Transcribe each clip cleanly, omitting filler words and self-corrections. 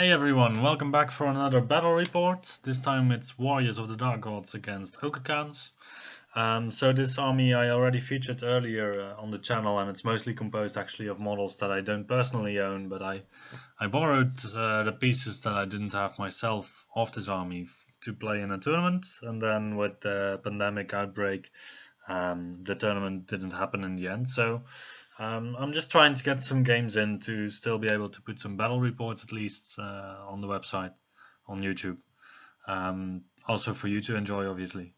Hey everyone, welcome back for another battle report. This time it's Warriors of the Dark Gods against Ogre Khans. So this army I already featured earlier on the channel, and it's mostly composed actually of models that I don't personally own, but I borrowed the pieces that I didn't have myself of this army to play in a tournament, and then with the pandemic outbreak, the tournament didn't happen in the end. So I'm just trying to get some games in to still be able to put some battle reports at least on the website, on YouTube. Also for you to enjoy, obviously.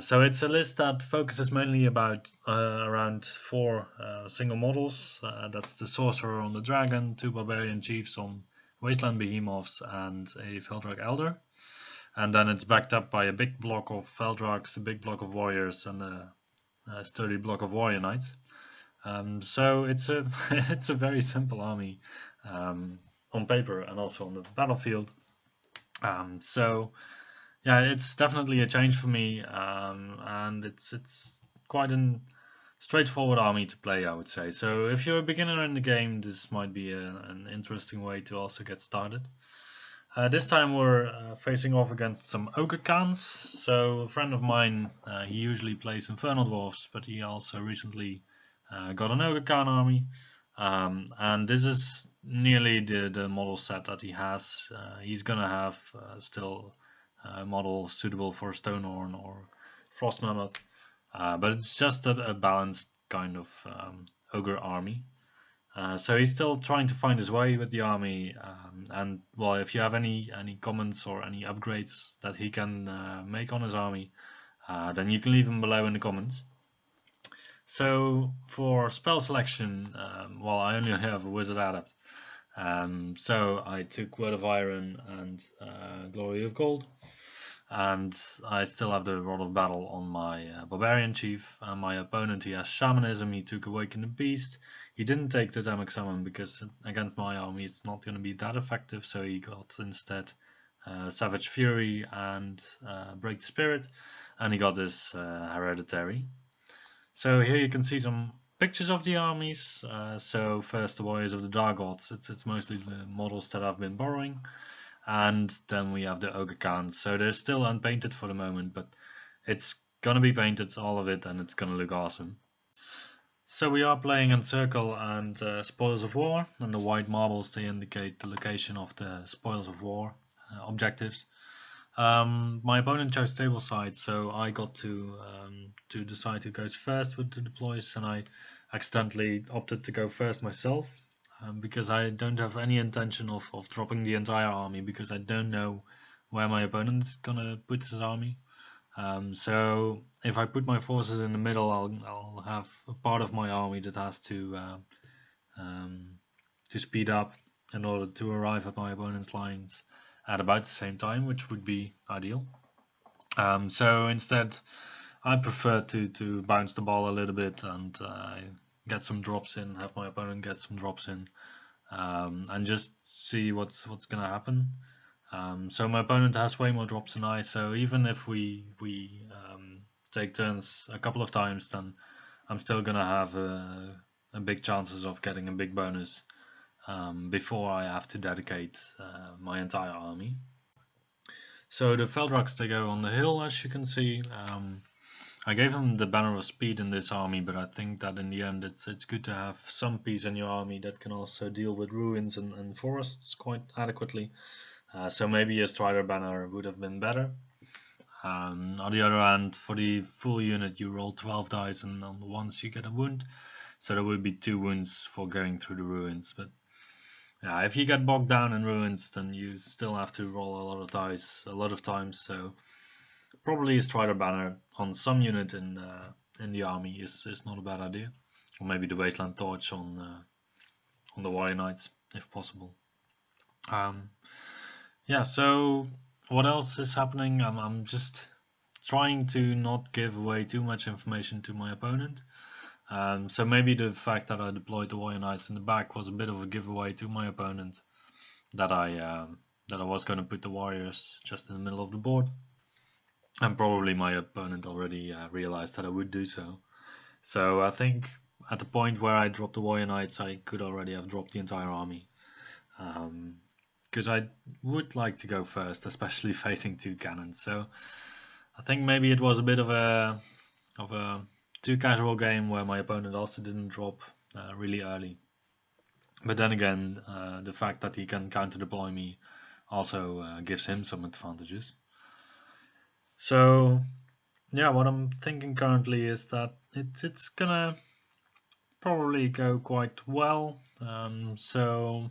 So it's a list that focuses mainly about around 4 single models. That's the Sorcerer on the Dragon, 2 Barbarian Chiefs on Wasteland Behemoths, and a Feldrak Elder. And then it's backed up by a big block of Feldraks, a big block of Warriors, and a sturdy block of Warrior Knights. So it's a it's a very simple army on paper and also on the battlefield. So yeah, it's definitely a change for me, and it's quite a straightforward army to play, I would say. So if you're a beginner in the game, this might be an interesting way to also get started. This time we're facing off against some Ogre Khans. So a friend of mine, he usually plays Infernal Dwarfs, but he also recently got an Ogre Khan army, and this is nearly the model set that he has. He's gonna have still a model suitable for Stonehorn or Frost Mammoth, but it's just a balanced kind of ogre army. So he's still trying to find his way with the army, and well, if you have any comments or any upgrades that he can make on his army, then you can leave them below in the comments. So for spell selection, well, I only have a Wizard Adept, so I took Word of Iron and Glory of Gold, and I still have the Rod of Battle on my Barbarian Chief. My opponent, he has Shamanism, he took Awaken the Beast. He didn't take Totemic Summon because against my army it's not going to be that effective, so he got instead Savage Fury and Break the Spirit, and he got this Hereditary. So here you can see some pictures of the armies. So first the Warriors of the Dark Gods, it's mostly the models that I've been borrowing. And then we have the Ogre Khans. So they're still unpainted for the moment, but it's gonna be painted, all of it, and it's gonna look awesome. So we are playing Encircle and Spoils of War, and the white marbles, they indicate the location of the Spoils of War objectives. My opponent chose table side, so I got to decide who goes first with the deploys, and I accidentally opted to go first myself, because I don't have any intention of dropping the entire army, because I don't know where my opponent is gonna put his army. So if I put my forces in the middle, I'll have a part of my army that has to speed up in order to arrive at my opponent's lines at about the same time, which would be ideal. So instead, I prefer to bounce the ball a little bit and get some drops in, have my opponent get some drops in, and just see what's gonna happen. So my opponent has way more drops than I, so even if we take turns a couple of times, then I'm still gonna have a big chances of getting a big bonus before I have to dedicate my entire army. So the Feldraks, they go on the hill, as you can see. I gave him the Banner of Speed in this army, but I think that in the end it's good to have some piece in your army that can also deal with ruins and forests quite adequately. So maybe a Strider banner would have been better. On the other hand, for the full unit you roll 12 dice, and on the ones you get a wound, so there would be 2 wounds for going through the ruins. But yeah, if you get bogged down in ruins, then you still have to roll a lot of dice a lot of times. So probably a Strider banner on some unit in the army is not a bad idea, or maybe the Wasteland Torch on the Warrior Knights if possible. Yeah, so what else is happening? I'm just trying to not give away too much information to my opponent. So maybe the fact that I deployed the Warrior Knights in the back was a bit of a giveaway to my opponent that I was going to put the Warriors just in the middle of the board, and probably my opponent already realized that I would do so. So I think at the point where I dropped the Warrior Knights, I could already have dropped the entire army. because I would like to go first, especially facing 2 cannons. So I think maybe it was a bit of a too casual game where my opponent also didn't drop really early. But then again, the fact that he can counter deploy me also gives him some advantages. So yeah, what I'm thinking currently is that it's gonna probably go quite well. So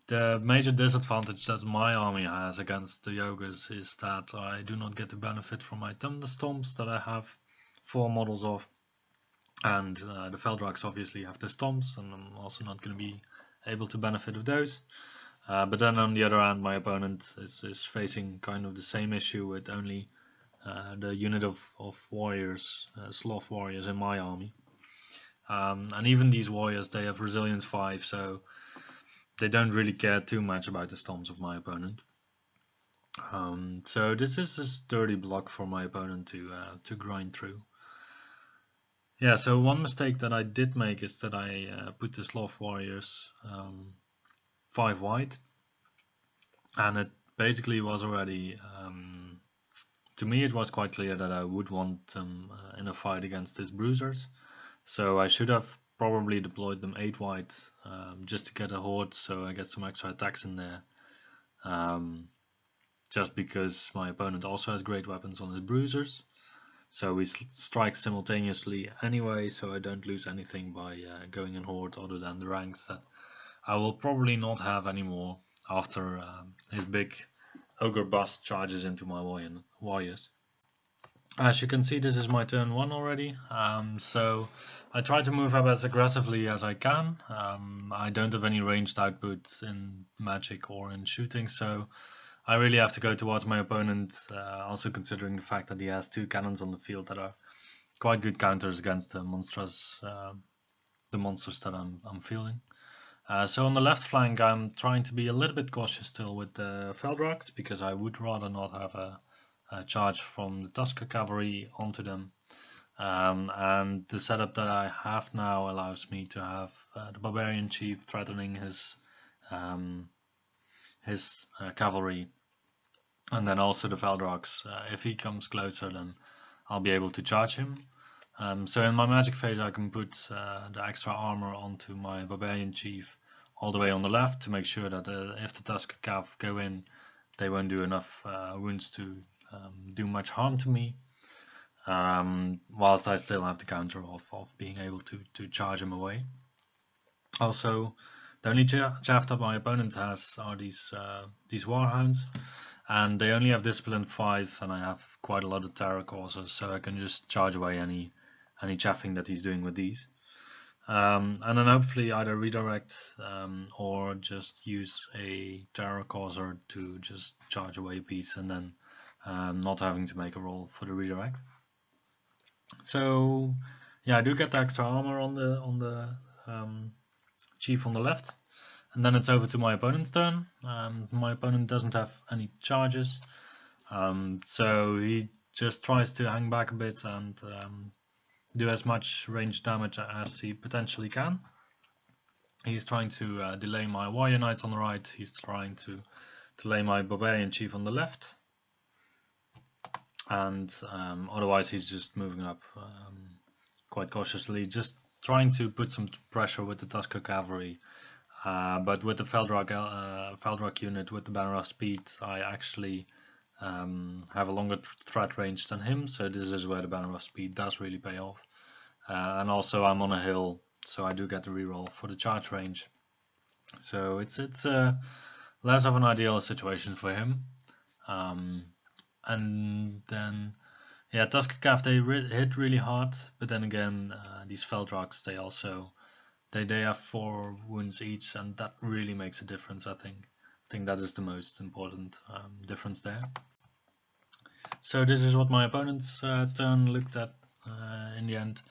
the major disadvantage that my army has against the Ogres is that I do not get the benefit from my thunderstorms that I have 4 models of, and the Veldraks obviously have the storms, and I'm also not going to be able to benefit of those. But then on the other hand, my opponent is facing kind of the same issue with only the unit of warriors, sloth warriors in my army. And even these warriors, they have resilience 5, so they don't really care too much about the storms of my opponent. So this is a sturdy block for my opponent to grind through. Yeah, so one mistake that I did make is that I put the sloth warriors 5 wide, and it basically was already, to me it was quite clear that I would want them in a fight against his bruisers, so I should have probably deployed them 8 wide just to get a horde, so I get some extra attacks in there, just because my opponent also has great weapons on his bruisers. So we strike simultaneously anyway, so I don't lose anything by going in horde other than the ranks that I will probably not have anymore after his big ogre bust charges into my warriors. As you can see, this is my turn 1 already, so I try to move up as aggressively as I can. I don't have any ranged output in magic or in shooting, so I really have to go towards my opponent, also considering the fact that he has 2 cannons on the field that are quite good counters against the monsters that I'm fielding. So on the left flank, I'm trying to be a little bit cautious still with the Veldraks, because I would rather not have a charge from the Tusker cavalry onto them. And the setup that I have now allows me to have the Barbarian Chief threatening his cavalry, and then also the Veldraks. If he comes closer, then I'll be able to charge him. So in my magic phase, I can put the extra armor onto my Barbarian Chief all the way on the left to make sure that if the Tusker Cav go in, they won't do enough wounds to do much harm to me, whilst I still have the counter of being able to charge him away. Also, the only chaff that my opponent has are these Warhounds, and they only have discipline 5, and I have quite a lot of terror causes, so I can just charge away any chaffing that he's doing with these. And then hopefully either redirect or just use a terror causer to just charge away a piece, and then not having to make a roll for the redirect. So yeah, I do get the extra armor on the chief on the left, and then it's over to my opponent's turn. My opponent doesn't have any charges, so he just tries to hang back a bit and do as much range damage as he potentially can. He's trying to delay my warrior knights on the right. He's trying to delay my barbarian chief on the left, and otherwise he's just moving up quite cautiously, just trying to put some pressure with the Tusker cavalry. But with the Veldrak unit with the banner of speed, I actually have a longer threat range than him, so this is where the banner of speed does really pay off. And also I'm on a hill, so I do get the reroll for the charge range. So it's less of an ideal situation for him. And then, yeah, Tusker Cav, they hit really hard, but then again, these Veldraks, they have 4 wounds each, and that really makes a difference. I think that is the most important difference there. So this is what my opponent's turn looked at in the end.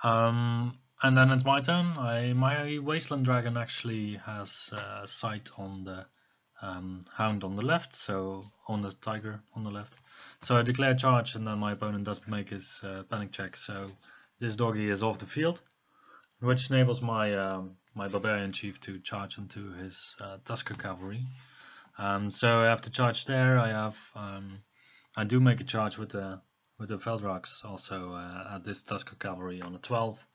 And then it's my turn. My Wasteland Dragon actually has sight on the Hound on the left, so on the Tiger on the left. So I declare charge, and then my opponent doesn't make his panic check, so this doggy is off the field, which enables my my barbarian chief to charge into his Tusker cavalry. So I have to charge there. I do make a charge with the Veldraks also at this Tusker cavalry on a 12.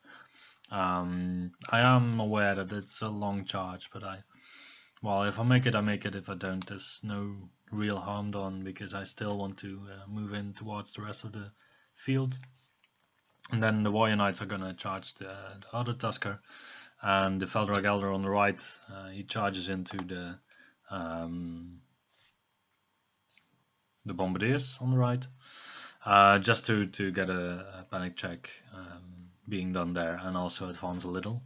I am aware that it's a long charge, but well, if I make it, I make it. If I don't, there's no real harm done, because I still want to move in towards the rest of the field. And then the Warrior Knights are gonna charge the other Tusker, and the Feldrak Elder on the right, he charges into the Bombardiers on the right, just to get a panic check being done there, and also advance a little,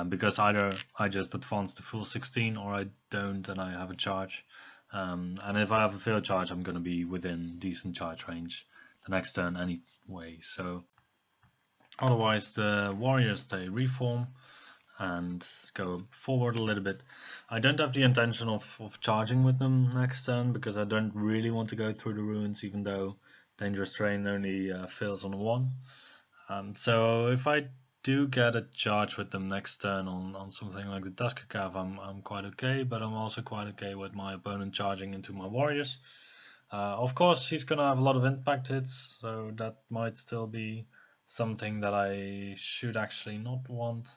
because either I just advance to full 16 or I don't and I have a charge, and if I have a failed charge, I'm going to be within decent charge range the next turn anyway. So otherwise the warriors, they reform and go forward a little bit. I don't have the intention of charging with them next turn, because I don't really want to go through the ruins, even though dangerous terrain only fails on 1. So if I do get a charge with them next turn on something like the Tusker Cav, I'm quite okay, but I'm also quite okay with my opponent charging into my warriors. Of course, he's gonna have a lot of impact hits, so that might still be something that I should actually not want.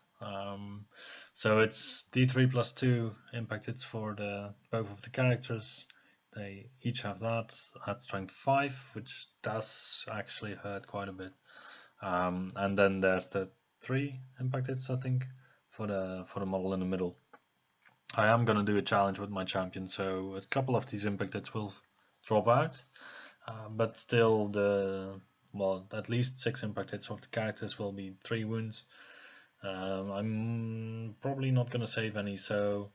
So it's D3 plus 2 impact hits for both of the characters. They each have that at strength 5, which does actually hurt quite a bit. And then there's the 3 impact hits, I think, for the model in the middle. I am gonna do a challenge with my champion, so a couple of these impact hits will drop out, but still at least 6 impact hits of the characters will be 3 wounds. I'm probably not gonna save any, so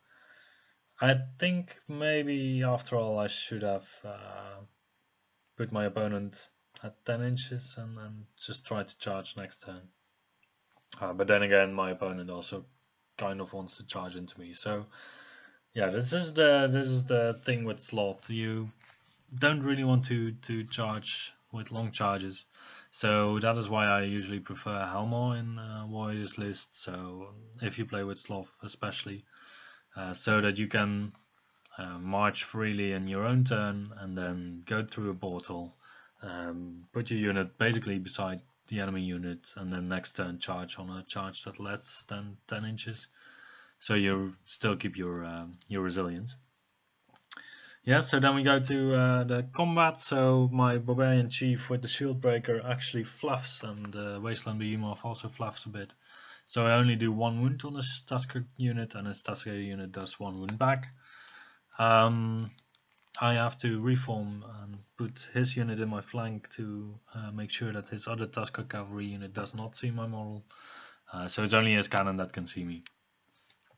I think maybe after all I should have put my opponent at 10 inches and just try to charge next turn. But then again, my opponent also kind of wants to charge into me, so yeah, this is the thing with Sloth. You don't really want to charge with long charges, so that is why I usually prefer Helmor in Warriors list. So if you play with Sloth especially, so that you can march freely in your own turn and then go through a portal, put your unit basically beside the enemy unit, and then next turn charge on a charge that's less than 10 inches, so you still keep your resilience. Yeah, so then we go to the combat. So my barbarian chief with the shield breaker actually fluffs, and Wasteland Behemoth also fluffs a bit. So I only do 1 wound on his Tusker unit, and his Tusker unit does 1 wound back. I have to reform and put his unit in my flank to make sure that his other Tusker cavalry unit does not see my model. So it's only his cannon that can see me.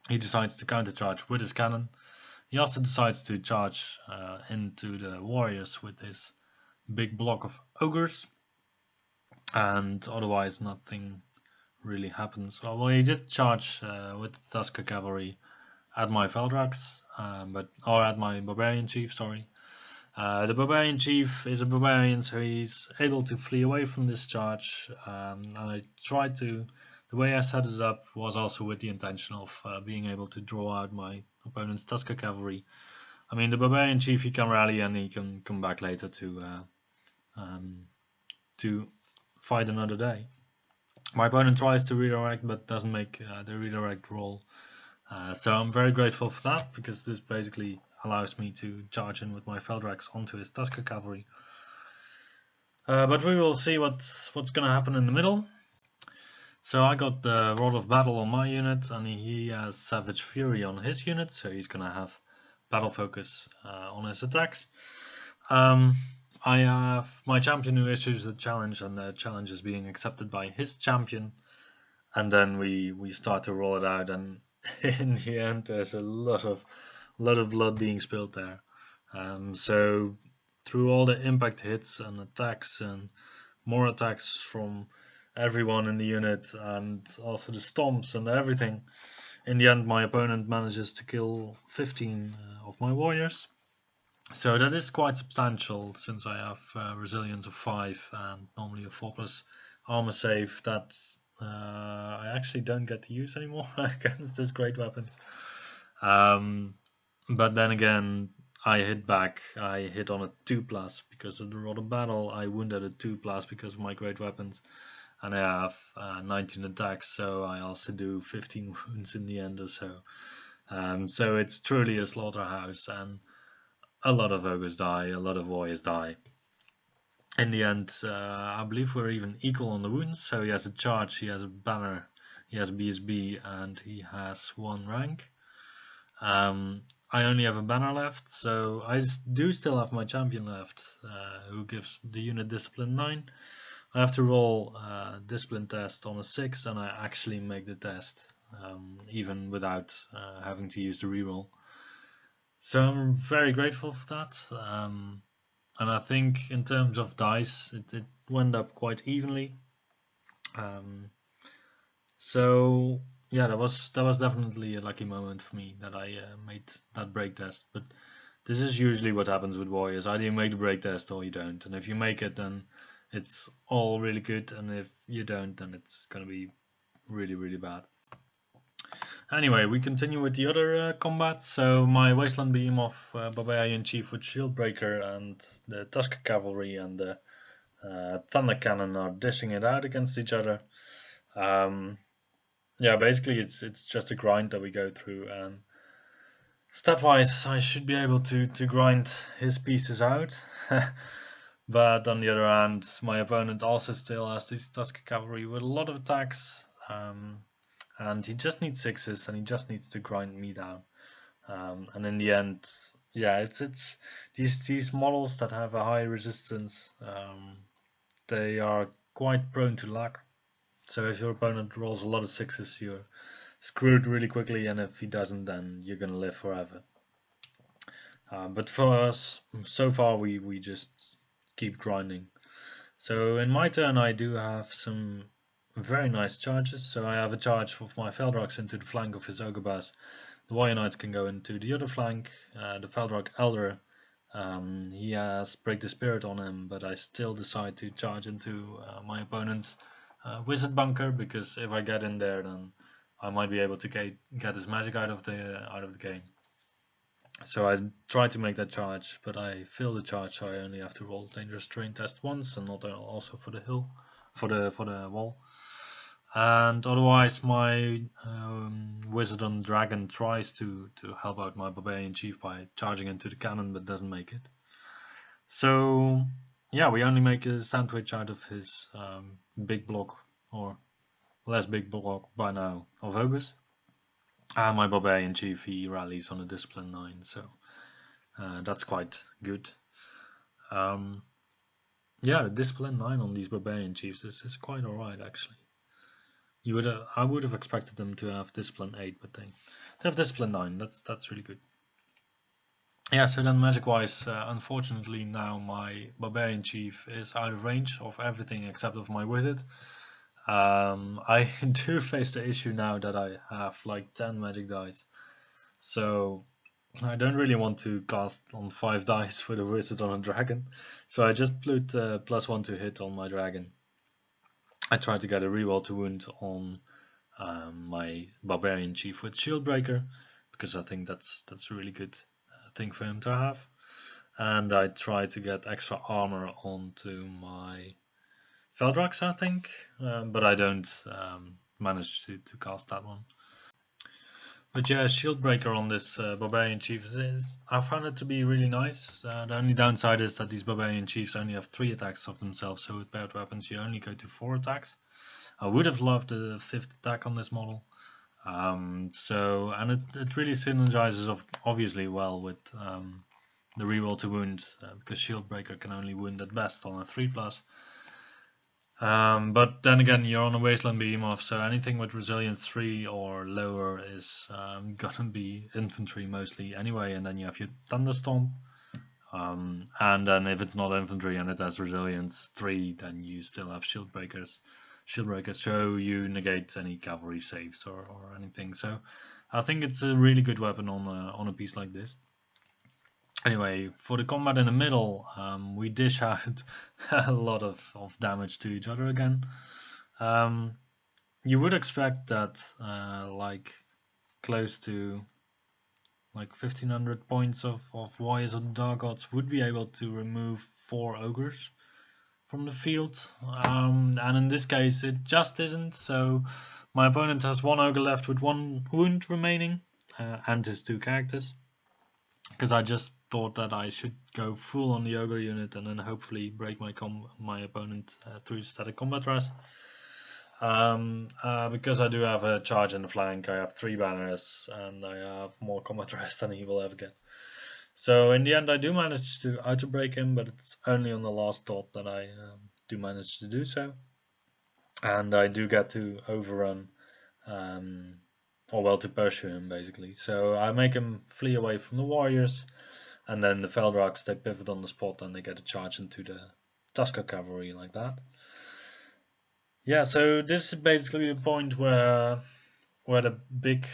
He decides to countercharge with his cannon. He also decides to charge into the warriors with his big block of ogres, and otherwise nothing really happens. Well, he did charge with the Tusker cavalry at my Veldraks, or at my barbarian chief, sorry. The barbarian chief is a barbarian, so he's able to flee away from this charge. And I tried to. The way I set it up was also with the intention of being able to draw out my opponent's Tusker cavalry. I mean, the barbarian chief, he can rally and he can come back later to fight another day. My opponent tries to redirect but doesn't make the redirect roll. So I'm very grateful for that, because this basically allows me to charge in with my Veldraks onto his Tusker cavalry. But we will see what's going to happen in the middle. So I got the Rod of Battle on my unit, and he has Savage Fury on his unit, so he's going to have Battle Focus on his attacks. I have my champion who issues the challenge, and the challenge is being accepted by his champion, and then we start to roll it out, and in the end there's a lot of blood being spilled there. So through all the impact hits and attacks and more attacks from everyone in the unit, and also the stomps and everything, in the end my opponent manages to kill 15 of my warriors. So that is quite substantial, since I have resilience of 5 and normally a 4+ armor save. That I actually don't get to use anymore against this great weapons. But then again, I hit back. I hit on a 2+ because of the Rod of Battle. I wounded a 2+ because of my great weapons, and I have 19 attacks, so I also do 15 wounds in the end or so. So it's truly a slaughterhouse, and a lot of ogres die, a lot of warriors die. In the end, I believe we're even equal on the wounds. So he has a charge, he has a banner, he has BSB, and he has 1 rank. I only have a banner left, so I do still have my champion left, who gives the unit discipline 9. I have to roll a discipline test on a 6, and I actually make the test, even without having to use the reroll. So I'm very grateful for that. And I think in terms of dice, it went up quite evenly. So yeah, that was definitely a lucky moment for me that I made that break test. But this is usually what happens with warriors. Either you make the break test or you don't. And if you make it, then it's all really good. And if you don't, then it's gonna be really, really bad. Anyway, we continue with the other combats. So my Wasteland Beam of Barbarian Chief with Shieldbreaker and the Tusker Cavalry and the Thunder Cannon are dishing it out against each other. Yeah, basically it's just a grind that we go through, and stat-wise I should be able to grind his pieces out. But on the other hand, my opponent also still has this Tusker Cavalry with a lot of attacks, and he just needs 6s, and he just needs to grind me down. And in the end, yeah, it's these models that have a high resistance, they are quite prone to luck. So if your opponent rolls a lot of 6s, you're screwed really quickly, and if he doesn't, then you're gonna live forever. But for us, so far we just keep grinding. So in my turn, I do have some very nice charges. So I have a charge of my Feldrox into the flank of his Ogre Boss. The Warrior Knights can go into the other flank. The Feldrock Elder, he has Break the Spirit on him, but I still decide to charge into my opponent's Wizard Bunker, because if I get in there, then I might be able to get his magic out of the game. So I try to make that charge, but I fail the charge, so I only have to roll dangerous terrain test once, and not also for the hill, for the wall. And otherwise, my Wizard on Dragon tries to help out my Barbarian Chief by charging into the cannon, but doesn't make it. So yeah, we only make a sandwich out of his big block, or less big block by now, of ogres. And my Barbarian Chief, he rallies on a discipline 9, so that's quite good. Yeah, the discipline 9 on these Barbarian Chiefs is quite alright, actually. I would have expected them to have discipline 8, but they have discipline 9. That's really good. Yeah, so then magic-wise, unfortunately now my Barbarian Chief is out of range of everything except of my Wizard. I do face the issue now that I have like 10 magic dice, so I don't really want to cast on 5 dice with a Wizard on a Dragon, so I just put +1 to hit on my Dragon. I tried to get a reroll to wound on my Barbarian Chief with Shieldbreaker, because I think that's a really good thing for him to have. And I tried to get extra armor onto my Feldrax, I think, but I don't manage to cast that one. But yeah, Shieldbreaker on this Barbarian Chief, I found it to be really nice. The only downside is that these Barbarian Chiefs only have 3 attacks of themselves, so with paired weapons you only go to 4 attacks. I would have loved the 5th attack on this model. And it really synergizes obviously well with the reroll to wound, because Shieldbreaker can only wound at best on a 3+. But then again, you're on a Wasteland Behemoth, so anything with Resilience 3 or lower is gonna be infantry mostly anyway, and then you have your Thunderstorm. And then if it's not infantry and it has Resilience 3, then you still have Shieldbreaker, so you negate any cavalry saves or anything. So I think it's a really good weapon on a piece like this. Anyway, for the combat in the middle, we dish out a lot of damage to each other again. you would expect that like close to like 1500 points of Warriors of the Dark Gods would be able to remove 4 ogres from the field, and in this case it just isn't. So my opponent has 1 ogre left with 1 wound remaining, and his 2 characters, because I just thought that I should go full on the ogre unit and then hopefully break my opponent through static combat rest. Because I do have a charge in the flank, I have 3 banners, and I have more combat rest than he will ever get. So in the end I do manage to auto-break him, but it's only on the last thought that I do manage to do so. And I do get to overrun, or well, to pursue him basically. So I make him flee away from the warriors, and then the Feldrogs, they pivot on the spot and they get a charge into the Tusker cavalry like that. Yeah, so this is basically the point where the big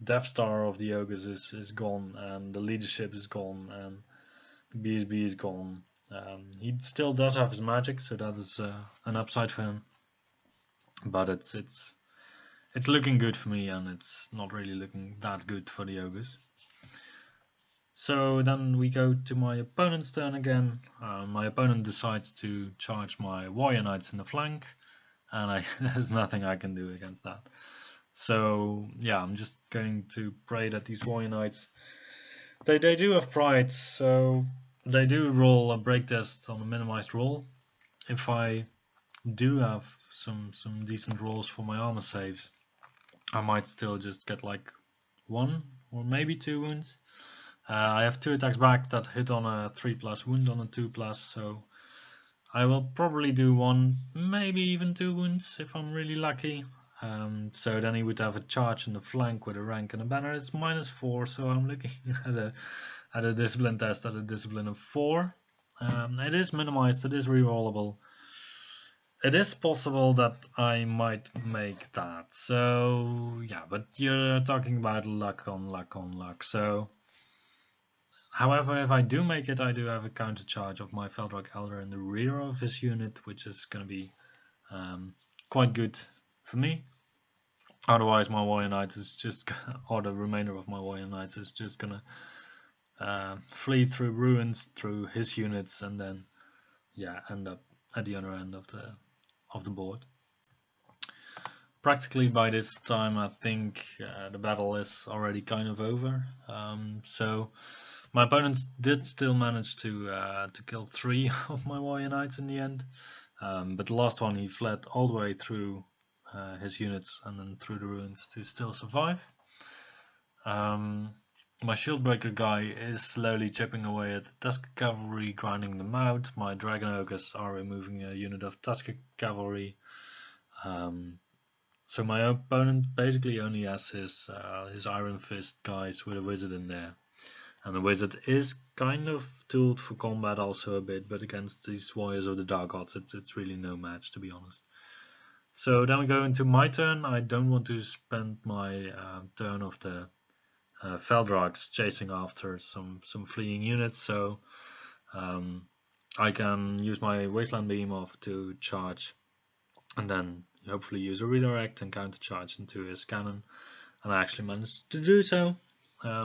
Death Star of the ogres is gone, and the leadership is gone, and the BSB is gone. He still does have his magic, so that is an upside for him. But it's looking good for me, and it's not really looking that good for the ogres. So then we go to my opponent's turn again. My opponent decides to charge my warrior knights in the flank, and there's nothing I can do against that. So yeah, I'm just going to pray that these warrior knights, they do have pride, so they do roll a break test on a minimized roll. If I do have some decent rolls for my armor saves, I might still just get like 1 or maybe 2 wounds. I have 2 attacks back that hit on a 3+ wound on a 2+, so I will probably do 1, maybe even 2 wounds if I'm really lucky. So then he would have a charge in the flank with a rank and a banner. It's -4, so I'm looking at a discipline test at a discipline of 4. It is minimized, it is rerollable. It is possible that I might make that. So yeah, but you're talking about luck on luck on luck. So however, if I do make it, I do have a counter charge of my Feldrog Elder in the rear of his unit, which is going to be quite good for me. Otherwise, my warrior knight is just, or the remainder of my warrior knights is just gonna flee through ruins through his units, and then yeah, end up at the other end of the board. Practically by this time, I think the battle is already kind of over. So my opponents did still manage to kill 3 of my warrior knights in the end, but the last one he fled all the way through his units and then through the ruins to still survive. My shieldbreaker guy is slowly chipping away at the Tusker cavalry, grinding them out. My dragon ogres are removing a unit of Tusker cavalry. So my opponent basically only has his Iron Fist guys with a wizard in there. And the wizard is kind of tooled for combat also a bit, but against these warriors of the Dark Gods, it's really no match, to be honest. So then we go into my turn. I don't want to spend my turn of the Feldrogs chasing after some fleeing units, so I can use my Wasteland Beam off to charge, and then hopefully use a redirect and counter charge into his cannon, and I actually managed to do so.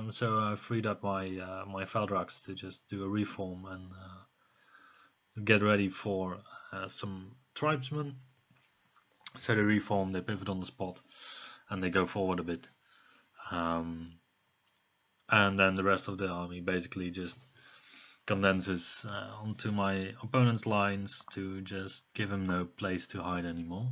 So I freed up my my Feldrogs to just do a reform and get ready for some tribesmen. So they reform, they pivot on the spot, and they go forward a bit. And then the rest of the army basically just condenses onto my opponent's lines to just give him no place to hide anymore.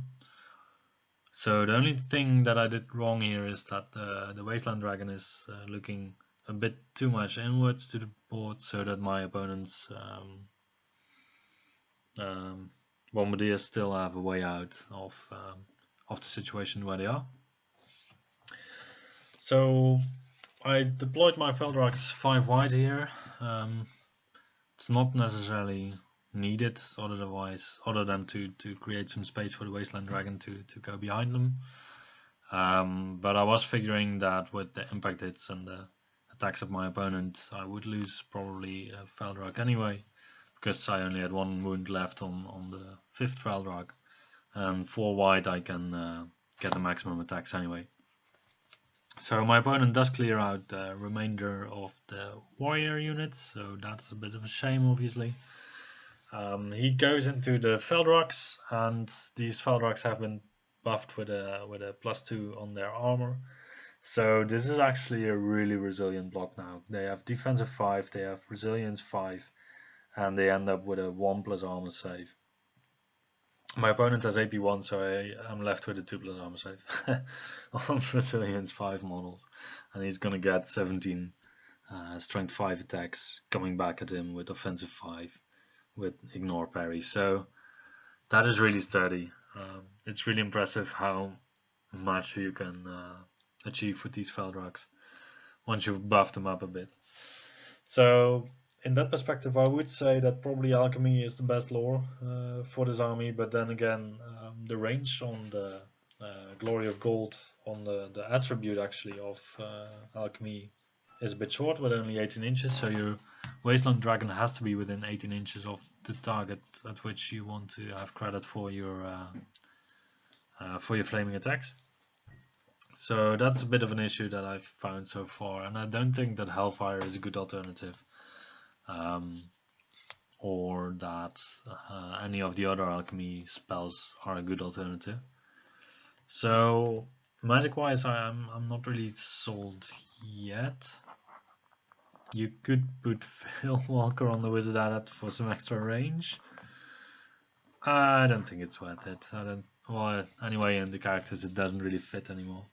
So the only thing that I did wrong here is that the Wasteland Dragon is looking a bit too much inwards to the board, so that my opponent's Bombardiers still have a way out of the situation where they are. So I deployed my Feldrogs 5 wide here. It's not necessarily needed other than to create some space for the Wasteland Dragon to go behind them. But I was figuring that with the impact hits and the attacks of my opponent, I would lose probably a Feldrog anyway, because I only had 1 wound left on the 5th Feldrog, and 4 wide I can get the maximum attacks anyway. So my opponent does clear out the remainder of the warrior units, so that's a bit of a shame, obviously. He goes into the Feldroks, and these Feldroks have been buffed with a +2 on their armor. So this is actually a really resilient block now. They have defensive 5, they have resilience 5, and they end up with a 1+ armor save. My opponent has AP 1, so I'm left with a 2+ armor save on resilience 5 models, and he's gonna get 17 strength 5 attacks coming back at him with offensive 5 with ignore parry. So that is really sturdy. It's really impressive how much you can achieve with these Feldroks once you've buffed them up a bit. So in that perspective, I would say that probably alchemy is the best lore for this army, but then again, the range on the glory of gold on the attribute actually of alchemy is a bit short, with only 18 inches, so your wasteland dragon has to be within 18 inches of the target at which you want to have credit for your flaming attacks. So that's a bit of an issue that I've found so far, and I don't think that Hellfire is a good alternative, or that any of the other alchemy spells are a good alternative. So magic wise, I'm not really sold yet. You could put Phil Walker on the Wizard Adept for some extra range. I don't think it's worth it. Well, anyway, in the characters it doesn't really fit anymore,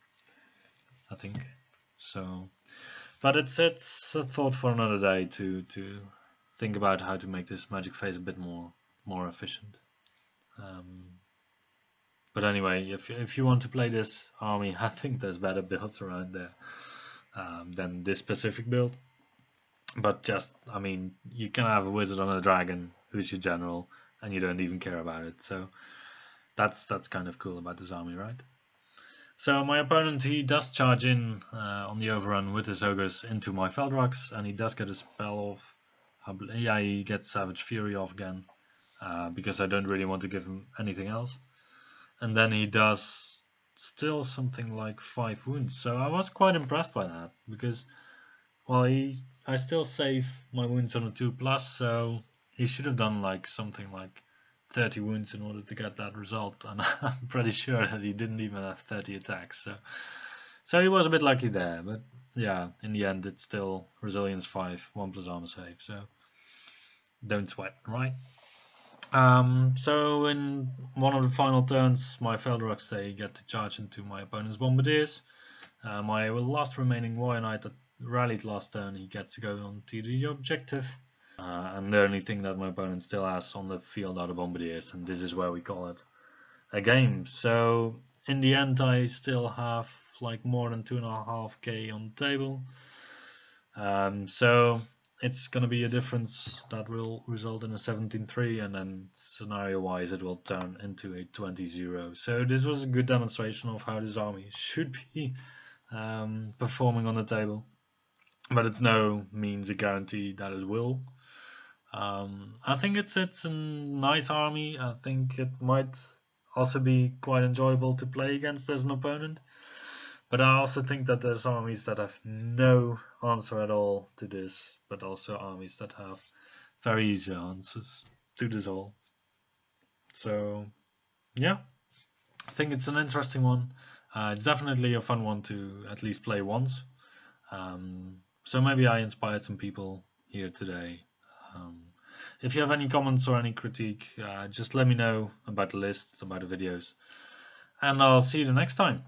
I think. So, but it's a thought for another day to think about how to make this magic phase a bit more efficient. But anyway, if you want to play this army, I think there's better builds around there than this specific build. But just, I mean, you can have a wizard on a dragon who's your general, and you don't even care about it. So that's kind of cool about this army, right? So my opponent, he does charge in on the overrun with his ogres into my Feldroks, and he does get a spell off. Yeah, he gets Savage Fury off again, because I don't really want to give him anything else. And then he does still something like 5 wounds. So I was quite impressed by that, because, well, I still save my wounds on a 2+, so he should have done like something like 30 wounds in order to get that result, and I'm pretty sure that he didn't even have 30 attacks. So he was a bit lucky there, but yeah, in the end it's still resilience 5, 1+ armor save, so don't sweat, right? So in one of the final turns, my Feldroks, they get to charge into my opponent's bombardiers. My last remaining warrior knight that rallied last turn, he gets to go on to the objective. And the only thing that my opponent still has on the field are the bombardiers, and this is where we call it a game. So in the end, I still have like more than 2.5k on the table. So it's going to be a difference that will result in a 17-3, and then scenario-wise it will turn into a 20-0. So this was a good demonstration of how this army should be performing on the table, but it's no means a guarantee that it will. I think it's a nice army. I think it might also be quite enjoyable to play against as an opponent. But I also think that there's armies that have no answer at all to this, but also armies that have very easy answers to this all. So yeah, I think it's an interesting one. It's definitely a fun one to at least play once. So maybe I inspired some people here today. If you have any comments or any critique, just let me know about the list, about the videos, and I'll see you the next time.